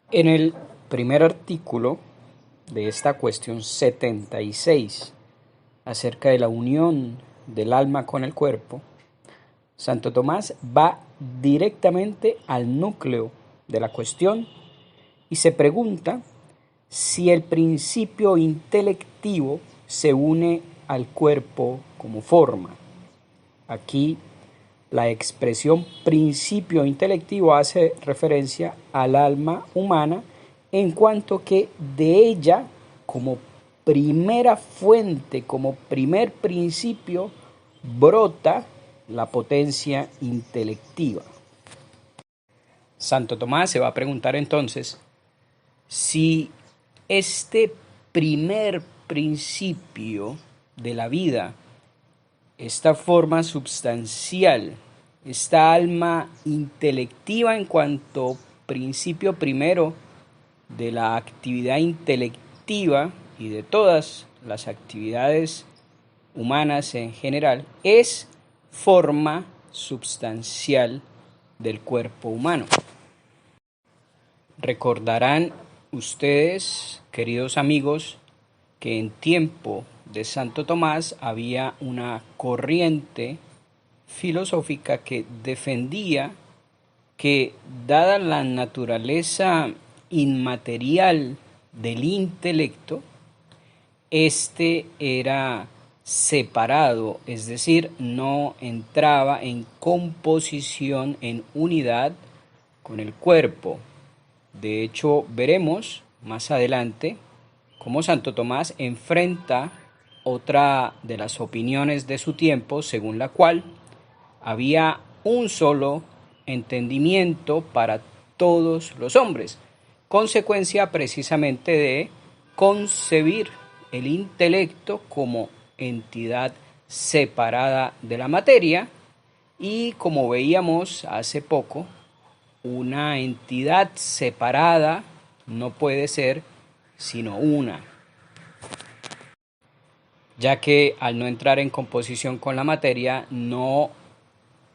En el primer artículo de esta cuestión 76, acerca de la unión del alma con el cuerpo, Santo Tomás va directamente al núcleo de la cuestión y se pregunta si el principio intelectivo se une al cuerpo como forma. Aquí la expresión principio intelectivo hace referencia al alma humana en cuanto que de ella, como primera fuente, como primer principio, brota la potencia intelectiva. Santo Tomás se va a preguntar entonces si este primer principio de la vida, esta forma substancial, esta alma intelectiva en cuanto principio primero de la actividad intelectiva y de todas las actividades humanas en general, es forma substancial del cuerpo humano. Recordarán ustedes, queridos amigos, que en tiempo de Santo Tomás había una corriente filosófica que defendía que, dada la naturaleza inmaterial del intelecto, este era separado, es decir, no entraba en composición, en unidad con el cuerpo. De hecho, veremos más adelante cómo Santo Tomás enfrenta otra de las opiniones de su tiempo, según la cual había un solo entendimiento para todos los hombres, consecuencia precisamente de concebir el intelecto como entidad separada de la materia y, como veíamos hace poco, una entidad separada no puede ser sino una, ya que al no entrar en composición con la materia no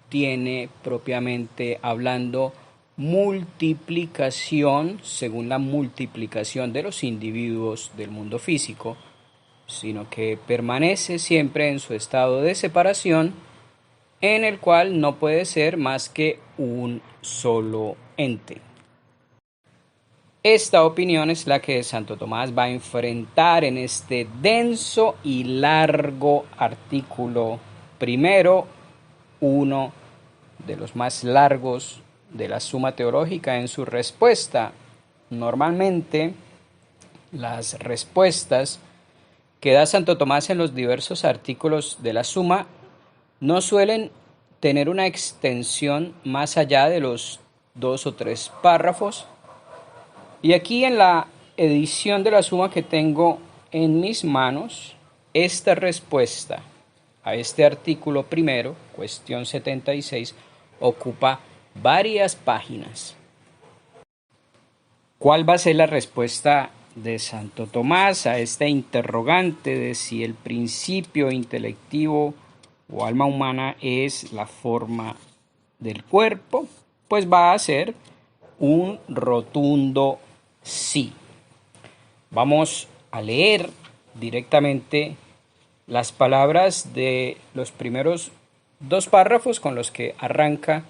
tiene propiamente hablando multiplicación según la multiplicación de los individuos del mundo físico, sino que permanece siempre en su estado de separación, en el cual no puede ser más que un solo ente. Esta opinión es la que Santo Tomás va a enfrentar en este denso y largo artículo primero, uno de los más largos de la Suma Teológica. En su respuesta, normalmente las respuestas que da Santo Tomás en los diversos artículos de la Suma no suelen tener una extensión más allá de los 2 o 3 párrafos. Y aquí en la edición de la Suma que tengo en mis manos, esta respuesta a este artículo primero, cuestión 76, ocupa varias páginas. ¿Cuál va a ser la respuesta de Santo Tomás a esta interrogante de si el principio intelectivo o alma humana es la forma del cuerpo? Pues va a ser un rotundo sí. Vamos a leer directamente las palabras de los primeros 2 párrafos con los que arranca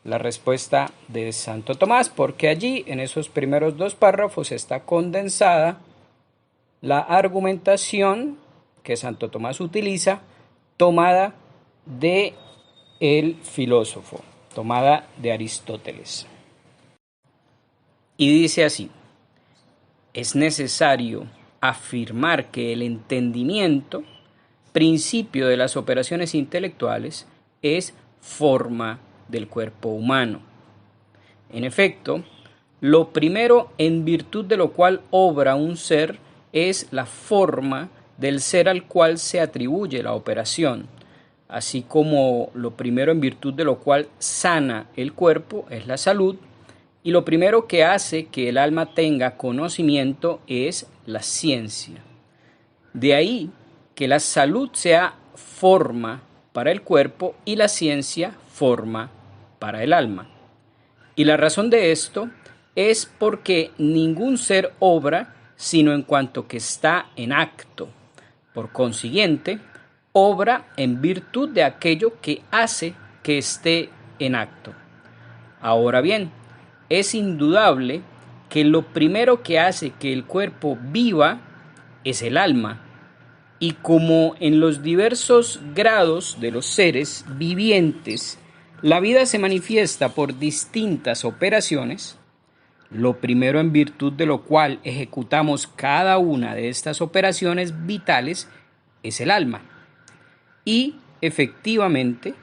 la respuesta de Santo Tomás, porque allí en esos primeros 2 párrafos está condensada la argumentación que Santo Tomás utiliza, tomada de el filósofo, tomada de Aristóteles. Y dice así: es necesario afirmar que el entendimiento, principio de las operaciones intelectuales, es forma del cuerpo humano. En efecto, lo primero en virtud de lo cual obra un ser es la forma del ser al cual se atribuye la operación, así como lo primero en virtud de lo cual sana el cuerpo es la salud, y lo primero que hace que el alma tenga conocimiento es la ciencia. De ahí que la salud sea forma para el cuerpo y la ciencia forma para el alma. Y la razón de esto es porque ningún ser obra sino en cuanto que está en acto. Por consiguiente, obra en virtud de aquello que hace que esté en acto. Ahora bien, es indudable que lo primero que hace que el cuerpo viva es el alma. Y como en los diversos grados de los seres vivientes, la vida se manifiesta por distintas operaciones, lo primero en virtud de lo cual ejecutamos cada una de estas operaciones vitales es el alma. Y, efectivamente,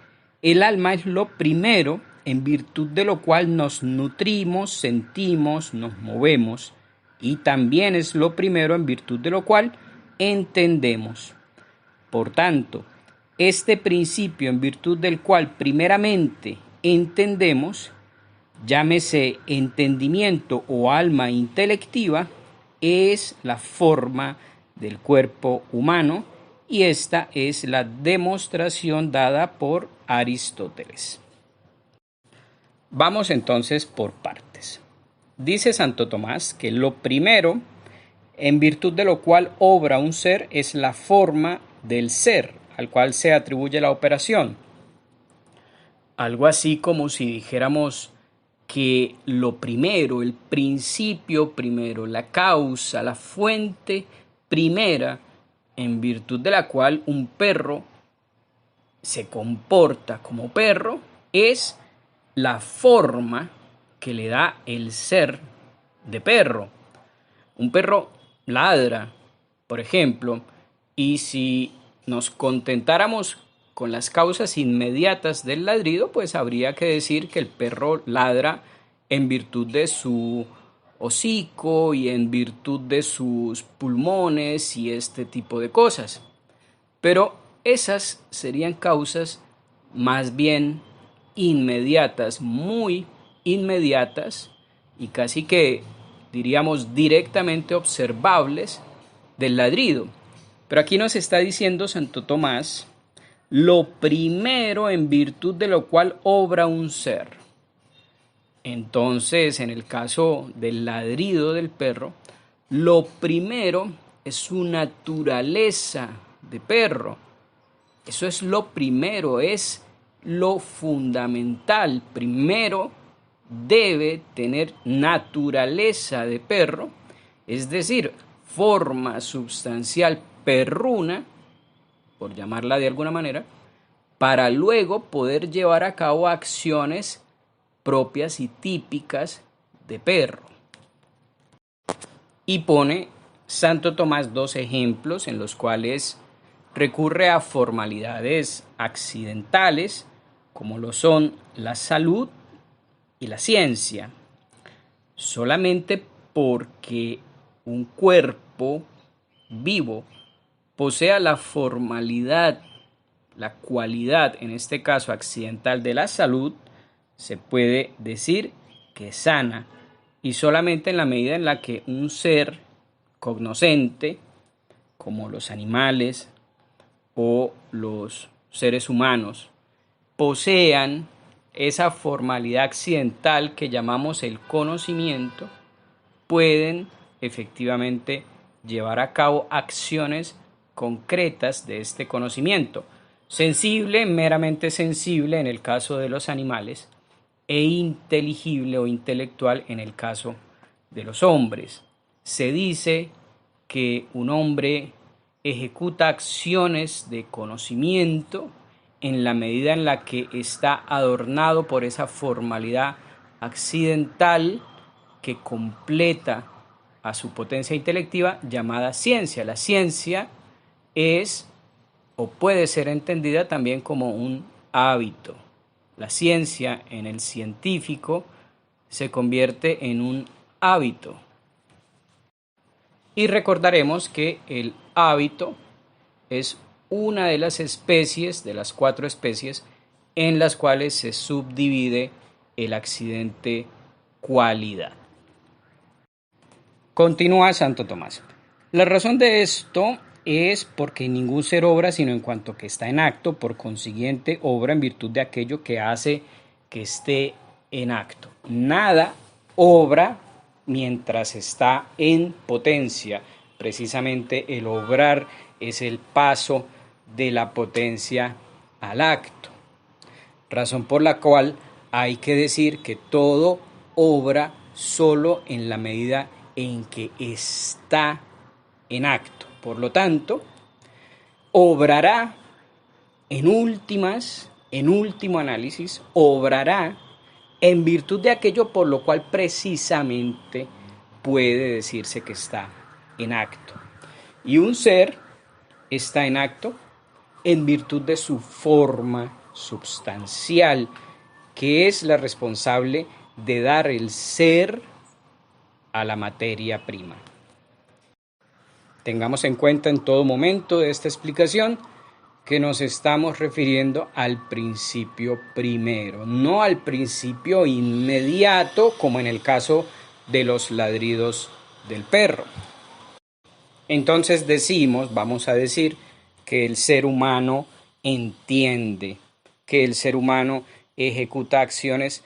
el alma es lo primero en virtud de lo cual nos nutrimos, sentimos, nos movemos, y también es lo primero en virtud de lo cual entendemos. Por tanto, este principio en virtud del cual primeramente entendemos, llámese entendimiento o alma intelectiva, es la forma del cuerpo humano, y esta es la demostración dada por Aristóteles. Vamos entonces por partes. Dice Santo Tomás que lo primero en virtud de lo cual obra un ser es la forma del ser al cual se atribuye la operación. Algo así como si dijéramos que lo primero, el principio primero, la causa, la fuente primera en virtud de la cual un perro se comporta como perro es la forma que le da el ser de perro. Un perro ladra, por ejemplo, y si nos contentáramos con las causas inmediatas del ladrido, pues habría que decir que el perro ladra en virtud de su hocico y en virtud de sus pulmones y este tipo de cosas. Pero esas serían causas más bien inmediatas, muy inmediatas y casi que diríamos directamente observables del ladrido. Pero aquí nos está diciendo Santo Tomás lo primero en virtud de lo cual obra un ser. Entonces, en el caso del ladrido del perro, lo primero es su naturaleza de perro. Eso es lo primero, es lo fundamental. Primero debe tener naturaleza de perro, es decir, forma substancial perruna, por llamarla de alguna manera, para luego poder llevar a cabo acciones propias y típicas de perro. Y pone Santo Tomás dos ejemplos en los cuales recurre a formalidades accidentales, como lo son la salud y la ciencia. Solamente porque un cuerpo vivo posea la formalidad, la cualidad, en este caso accidental, de la salud, se puede decir que sana, y solamente en la medida en la que un ser cognoscente, como los animales o los seres humanos, posean esa formalidad accidental que llamamos el conocimiento, pueden efectivamente llevar a cabo acciones concretas de este conocimiento, sensible, meramente sensible en el caso de los animales, e inteligible o intelectual en el caso de los hombres. Se dice que un hombre ejecuta acciones de conocimiento en la medida en la que está adornado por esa formalidad accidental que completa a su potencia intelectiva llamada ciencia. La ciencia es o puede ser entendida también como un hábito. La ciencia en el científico se convierte en un hábito. Y recordaremos que el hábito es una de las especies, de las 4 especies, en las cuales se subdivide el accidente cualidad. Continúa Santo Tomás. La razón de esto es porque ningún ser obra sino en cuanto que está en acto, por consiguiente obra en virtud de aquello que hace que esté en acto. Nada obra mientras está en potencia. Precisamente el obrar es el paso de la potencia al acto. Razón por la cual hay que decir que todo obra solo en la medida en que está en acto. Por lo tanto, obrará en último análisis, obrará en virtud de aquello por lo cual precisamente puede decirse que está en acto. Y un ser está en acto en virtud de su forma substancial, que es la responsable de dar el ser a la materia prima. Tengamos en cuenta en todo momento de esta explicación que nos estamos refiriendo al principio primero, no al principio inmediato, como en el caso de los ladridos del perro. Entonces vamos a decir, que el ser humano entiende, que el ser humano ejecuta acciones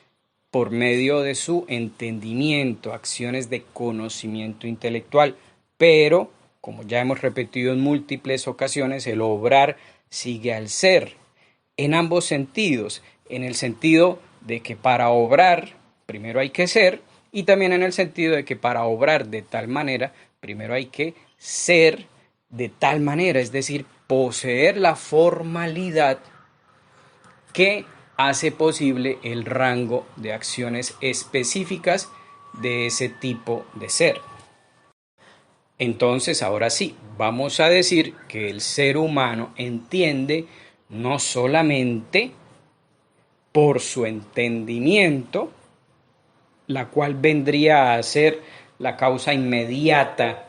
por medio de su entendimiento, acciones de conocimiento intelectual, pero, como ya hemos repetido en múltiples ocasiones, el obrar sigue al ser, en ambos sentidos, en el sentido de que para obrar primero hay que ser, y también en el sentido de que para obrar de tal manera, primero hay que ser de tal manera, es decir, poseer la formalidad que hace posible el rango de acciones específicas de ese tipo de ser. Entonces, ahora sí, vamos a decir que el ser humano entiende no solamente por su entendimiento, la cual vendría a ser la causa inmediata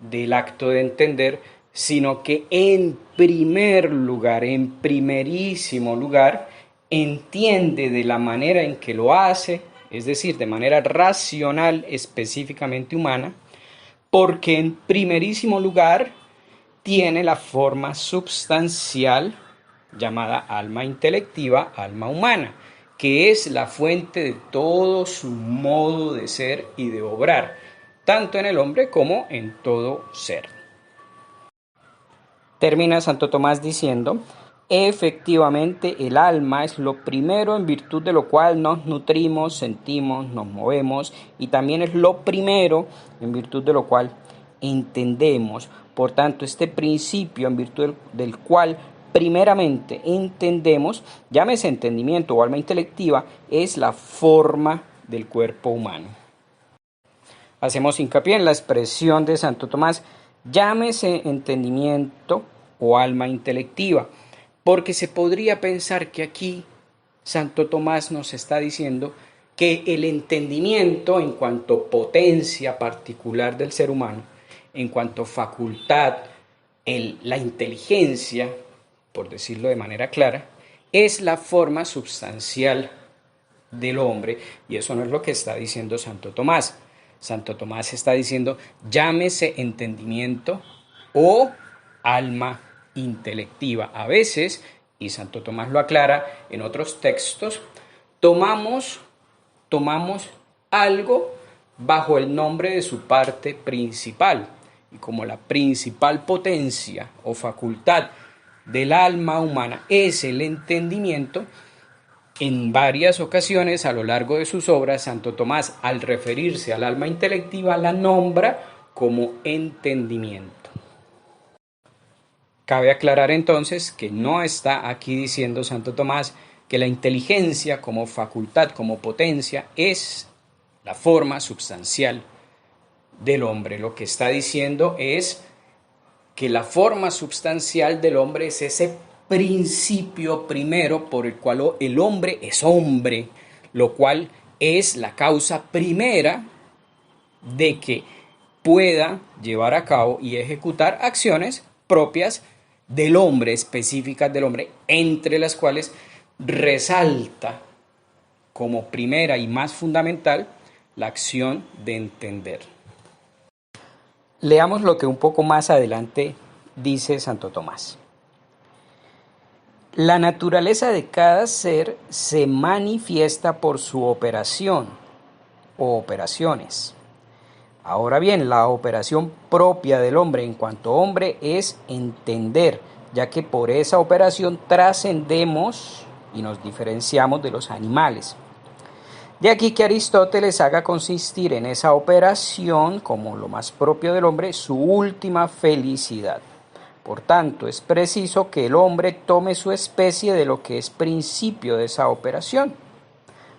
del acto de entender, sino que en primer lugar, en primerísimo lugar, entiende de la manera en que lo hace, es decir, de manera racional, específicamente humana, porque en primerísimo lugar tiene la forma substancial llamada alma intelectiva, alma humana, que es la fuente de todo su modo de ser y de obrar, tanto en el hombre como en todo ser. Termina Santo Tomás diciendo: efectivamente el alma es lo primero en virtud de lo cual nos nutrimos, sentimos, nos movemos, y también es lo primero en virtud de lo cual entendemos. Por tanto, este principio en virtud del cual primeramente entendemos, llámese entendimiento o alma intelectiva, es la forma del cuerpo humano. Hacemos hincapié en la expresión de Santo Tomás, llámese entendimiento o alma intelectiva, porque se podría pensar que aquí Santo Tomás nos está diciendo que el entendimiento en cuanto potencia particular del ser humano, en cuanto facultad, la inteligencia, por decirlo de manera clara, es la forma substancial del hombre, y eso no es lo que está diciendo Santo Tomás. Santo Tomás está diciendo, llámese entendimiento o alma intelectiva. A veces, y Santo Tomás lo aclara en otros textos, tomamos algo bajo el nombre de su parte principal, y como la principal potencia o facultad del alma humana es el entendimiento, en varias ocasiones a lo largo de sus obras, Santo Tomás, al referirse al alma intelectiva, la nombra como entendimiento. Cabe aclarar entonces que no está aquí diciendo Santo Tomás que la inteligencia como facultad, como potencia, es la forma substancial del hombre. Lo que está diciendo es que la forma substancial del hombre es ese principio primero por el cual el hombre es hombre, lo cual es la causa primera de que pueda llevar a cabo y ejecutar acciones propias del hombre, específicas del hombre, entre las cuales resalta como primera y más fundamental la acción de entender. Leamos lo que un poco más adelante dice Santo Tomás. La naturaleza de cada ser se manifiesta por su operación o operaciones. Ahora bien, la operación propia del hombre en cuanto hombre es entender, ya que por esa operación trascendemos y nos diferenciamos de los animales. De aquí que Aristóteles haga consistir en esa operación, como lo más propio del hombre, su última felicidad. Por tanto, es preciso que el hombre tome su especie de lo que es principio de esa operación.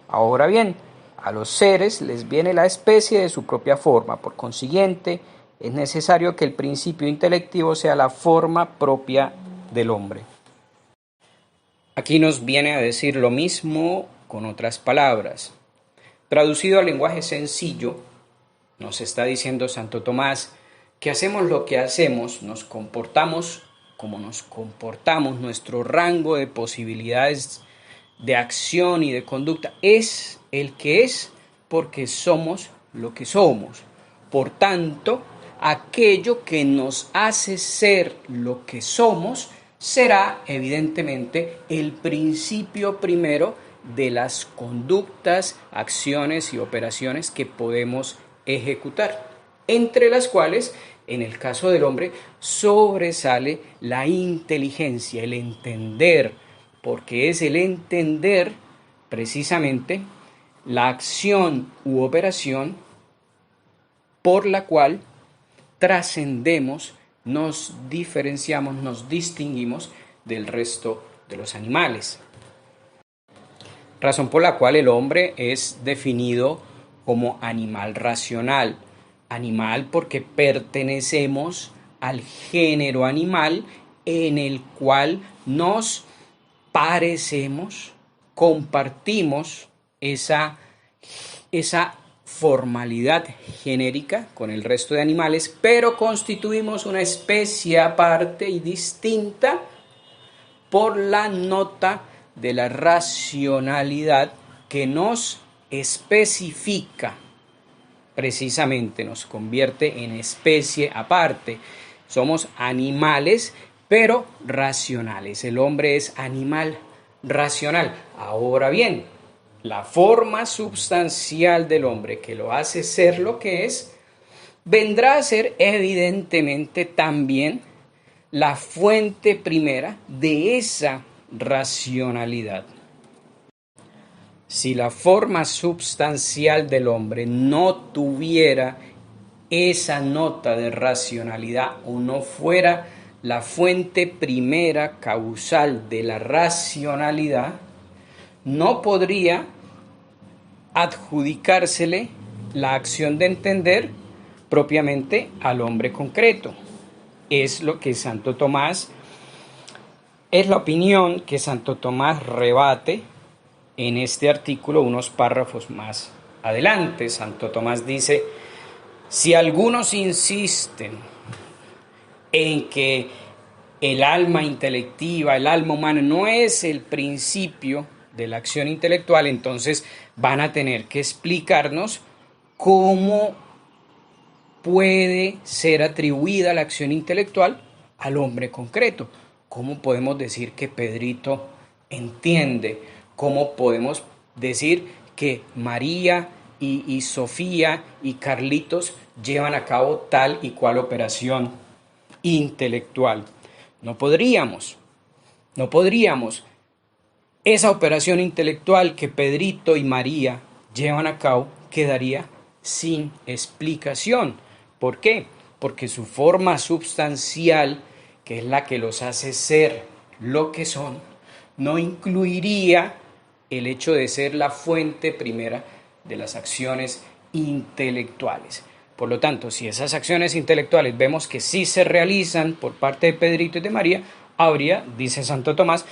Ahora bien, a los seres les viene la especie de su propia forma. Por consiguiente, es necesario que el principio intelectivo sea la forma propia del hombre. Aquí nos viene a decir lo mismo con otras palabras. Traducido al lenguaje sencillo, nos está diciendo Santo Tomás que hacemos lo que hacemos, nos comportamos como nos comportamos, nuestro rango de posibilidades de acción y de conducta es el que es porque somos lo que somos. Por tanto, aquello que nos hace ser lo que somos será evidentemente el principio primero de las conductas, acciones y operaciones que podemos ejecutar, entre las cuales, en el caso del hombre, sobresale la inteligencia, el entender, porque es el entender precisamente la acción u operación por la cual trascendemos, nos diferenciamos, nos distinguimos del resto de los animales. Razón por la cual el hombre es definido como animal racional. Animal porque pertenecemos al género animal en el cual nos parecemos, compartimos esa formalidad genérica con el resto de animales, pero constituimos una especie aparte y distinta por la nota de la racionalidad que nos especifica, precisamente nos convierte en especie aparte. Somos animales, pero racionales. El hombre es animal racional. Ahora bien, la forma substancial del hombre que lo hace ser lo que es, vendrá a ser evidentemente también la fuente primera de esa racionalidad. Si la forma substancial del hombre no tuviera esa nota de racionalidad o no fuera la fuente primera causal de la racionalidad, no podría adjudicársele la acción de entender propiamente al hombre concreto. Es lo que Santo Tomás, es la opinión que Santo Tomás rebate en este artículo unos párrafos más adelante. Santo Tomás dice: si algunos insisten en que el alma intelectiva, el alma humana no es el principio de la acción intelectual, entonces van a tener que explicarnos cómo puede ser atribuida la acción intelectual al hombre concreto. ¿Cómo podemos decir que Pedrito entiende? ¿Cómo podemos decir que María y Sofía y Carlitos llevan a cabo tal y cual operación intelectual? No podríamos. Esa operación intelectual que Pedrito y María llevan a cabo quedaría sin explicación. ¿Por qué? Porque su forma substancial, que es la que los hace ser lo que son, no incluiría el hecho de ser la fuente primera de las acciones intelectuales. Por lo tanto, si esas acciones intelectuales vemos que sí se realizan por parte de Pedrito y de María, habría, dice Santo Tomás,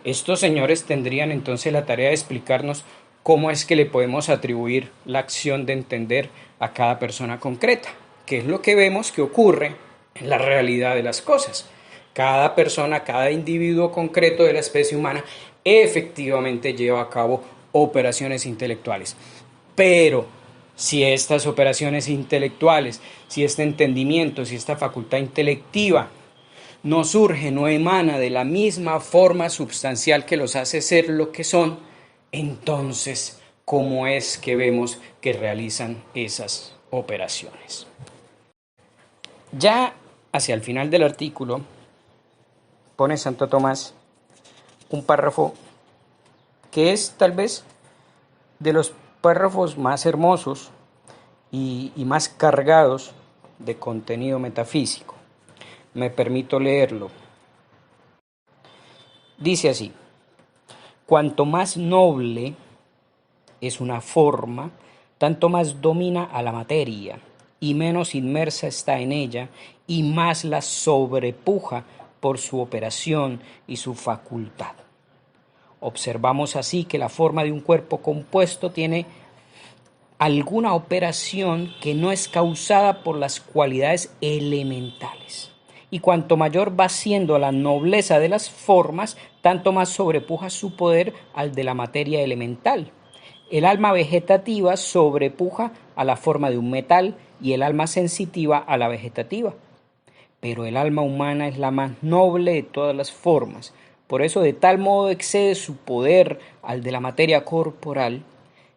estos señores tendrían entonces la tarea de explicarnos cómo es que le podemos atribuir la acción de entender a cada persona concreta, que es lo que vemos que ocurre en la realidad de las cosas. Cada persona, cada individuo concreto de la especie humana efectivamente lleva a cabo operaciones intelectuales. Pero si estas operaciones intelectuales, si este entendimiento, si esta facultad intelectiva no surge, no emana de la misma forma substancial que los hace ser lo que son, entonces, ¿cómo es que vemos que realizan esas operaciones. Ya hacia el final del artículo pone Santo Tomás un párrafo que es tal vez de los párrafos más hermosos y más cargados de contenido metafísico. Me permito leerlo. Dice así: cuanto más noble es una forma, tanto más domina a la materia y menos inmersa está en ella y más la sobrepuja por su operación y su facultad. Observamos así que la forma de un cuerpo compuesto tiene alguna operación que no es causada por las cualidades elementales. Y cuanto mayor va siendo la nobleza de las formas, tanto más sobrepuja su poder al de la materia elemental. El alma vegetativa sobrepuja a la forma de un metal y el alma sensitiva a la vegetativa. Pero el alma humana es la más noble de todas las formas. Por eso de tal modo excede su poder al de la materia corporal,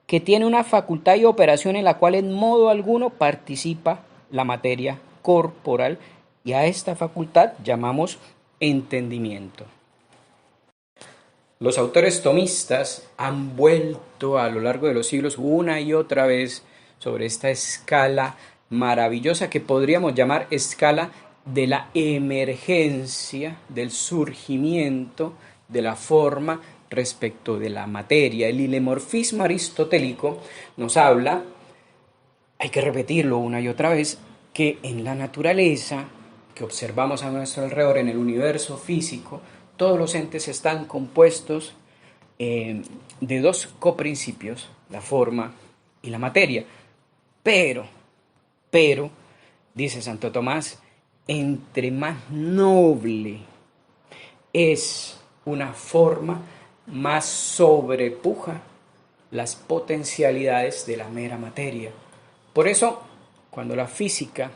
que tiene una facultad y operación en la cual en modo alguno participa la materia corporal, y a esta facultad llamamos entendimiento. Los autores tomistas han vuelto a lo largo de los siglos una y otra vez sobre esta escala maravillosa que podríamos llamar escala de la emergencia, del surgimiento de la forma respecto de la materia. El hilemorfismo aristotélico nos habla, hay que repetirlo una y otra vez, que en la naturaleza que observamos a nuestro alrededor, en el universo físico, todos los entes están compuestos de dos coprincipios, la forma y la materia. Pero, dice Santo Tomás, entre más noble es una forma, más sobrepuja las potencialidades de la mera materia. Por eso, cuando la física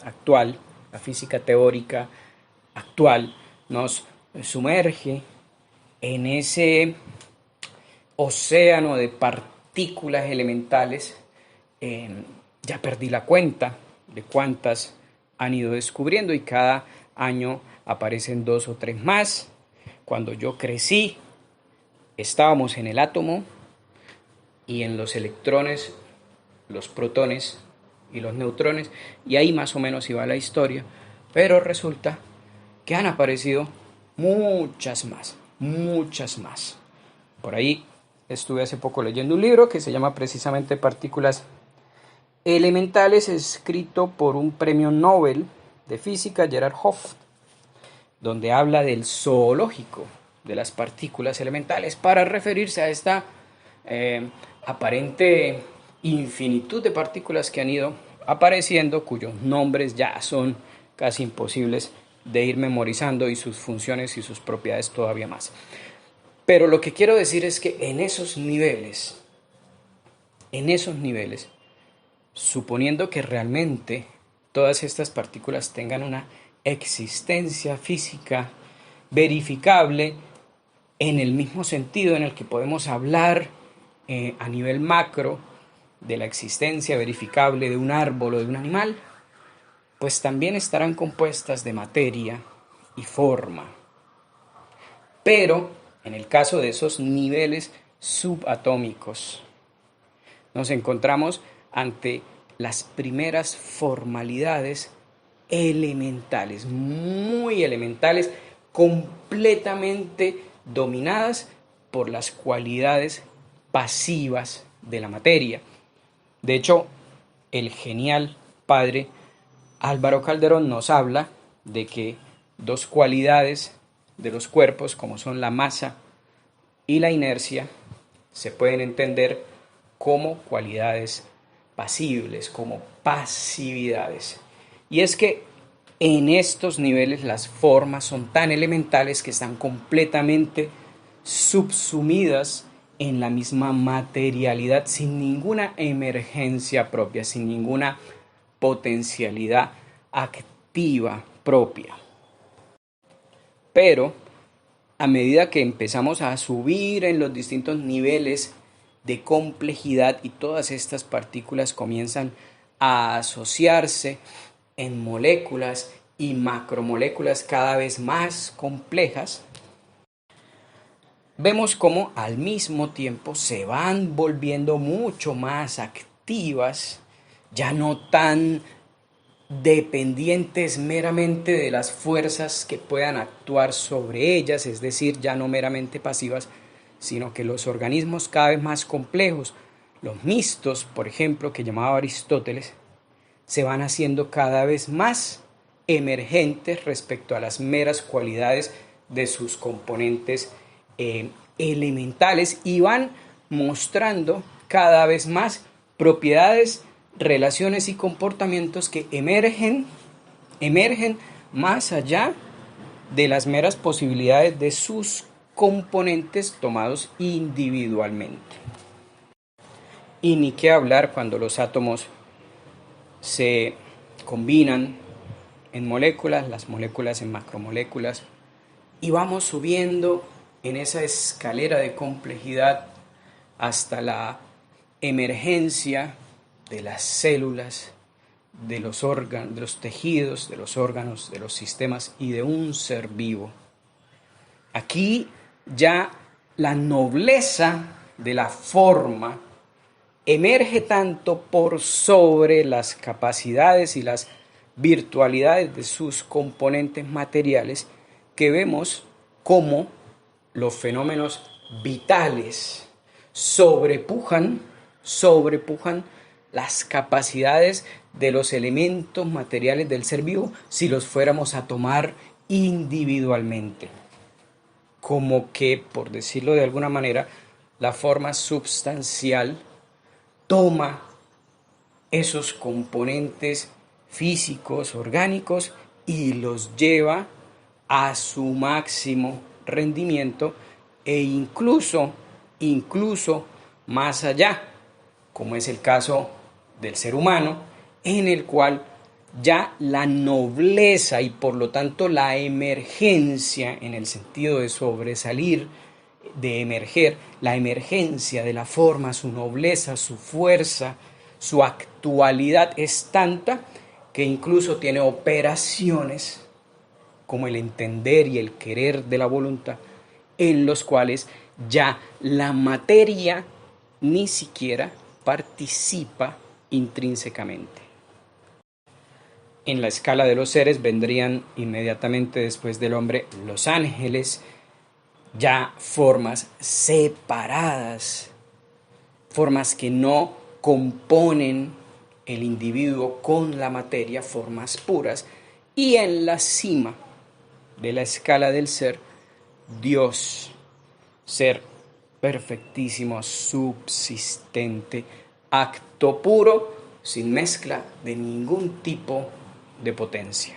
actual, la física teórica actual, nos sumerge en ese océano de partículas elementales, ya perdí la cuenta de cuántas han ido descubriendo y cada año aparecen 2 o 3 más. Cuando yo crecí, estábamos en el átomo y en los electrones, los protones y los neutrones, y ahí más o menos iba la historia, pero resulta que han aparecido muchas más. Por ahí estuve hace poco leyendo un libro que se llama precisamente Partículas Elementales, escrito por un premio Nobel de física, Gerhard Hopf, donde habla del zoológico de las partículas elementales para referirse a esta aparente infinitud de partículas que han ido apareciendo, cuyos nombres ya son casi imposibles de ir memorizando, y sus funciones y sus propiedades todavía más. Pero lo que quiero decir es que en esos niveles, suponiendo que realmente todas estas partículas tengan una existencia física verificable, en el mismo sentido en el que podemos hablar a nivel macro de la existencia verificable de un árbol o de un animal, pues también estarán compuestas de materia y forma. Pero en el caso de esos niveles subatómicos, nos encontramos ante las primeras formalidades elementales, muy elementales, completamente dominadas por las cualidades pasivas de la materia. De hecho, el genial padre Álvaro Calderón nos habla de que dos cualidades de los cuerpos, como son la masa y la inercia, se pueden entender como cualidades pasibles, como pasividades. Y es que en estos niveles las formas son tan elementales que están completamente subsumidas en la misma materialidad, sin ninguna emergencia propia, sin ninguna potencialidad activa propia. Pero a medida que empezamos a subir en los distintos niveles de complejidad y todas estas partículas comienzan a asociarse en moléculas y macromoléculas cada vez más complejas, vemos cómo al mismo tiempo se van volviendo mucho más activas, ya no tan dependientes meramente de las fuerzas que puedan actuar sobre ellas, es decir, ya no meramente pasivas, sino que los organismos cada vez más complejos, los mixtos, por ejemplo, que llamaba Aristóteles, se van haciendo cada vez más emergentes respecto a las meras cualidades de sus componentes elementales y van mostrando cada vez más propiedades, relaciones y comportamientos que emergen más allá de las meras posibilidades de sus componentes tomados individualmente. Y ni qué hablar cuando los átomos se combinan en moléculas, las moléculas en macromoléculas, y vamos subiendo en esa escalera de complejidad hasta la emergencia de las células, de los órganos, de los tejidos, de los órganos, de los sistemas y de un ser vivo. Aquí ya la nobleza de la forma emerge tanto por sobre las capacidades y las virtualidades de sus componentes materiales que vemos cómo los fenómenos vitales sobrepujan las capacidades de los elementos materiales del ser vivo si los fuéramos a tomar individualmente. Como que, por decirlo de alguna manera, la forma substancial toma esos componentes físicos, orgánicos, y los lleva a su máximo rendimiento e incluso más allá, como es el caso del ser humano, en el cual ya la nobleza y por lo tanto la emergencia, en el sentido de sobresalir, de emerger, la emergencia de la forma, su nobleza, su fuerza, su actualidad es tanta que incluso tiene operaciones como el entender y el querer de la voluntad, en los cuales ya la materia ni siquiera participa intrínsecamente. En la escala de los seres vendrían inmediatamente después del hombre los ángeles, ya formas separadas, formas que no componen el individuo con la materia, formas puras, y en la cima de la escala del ser, Dios, ser perfectísimo, subsistente, acto puro, sin mezcla de ningún tipo de potencia.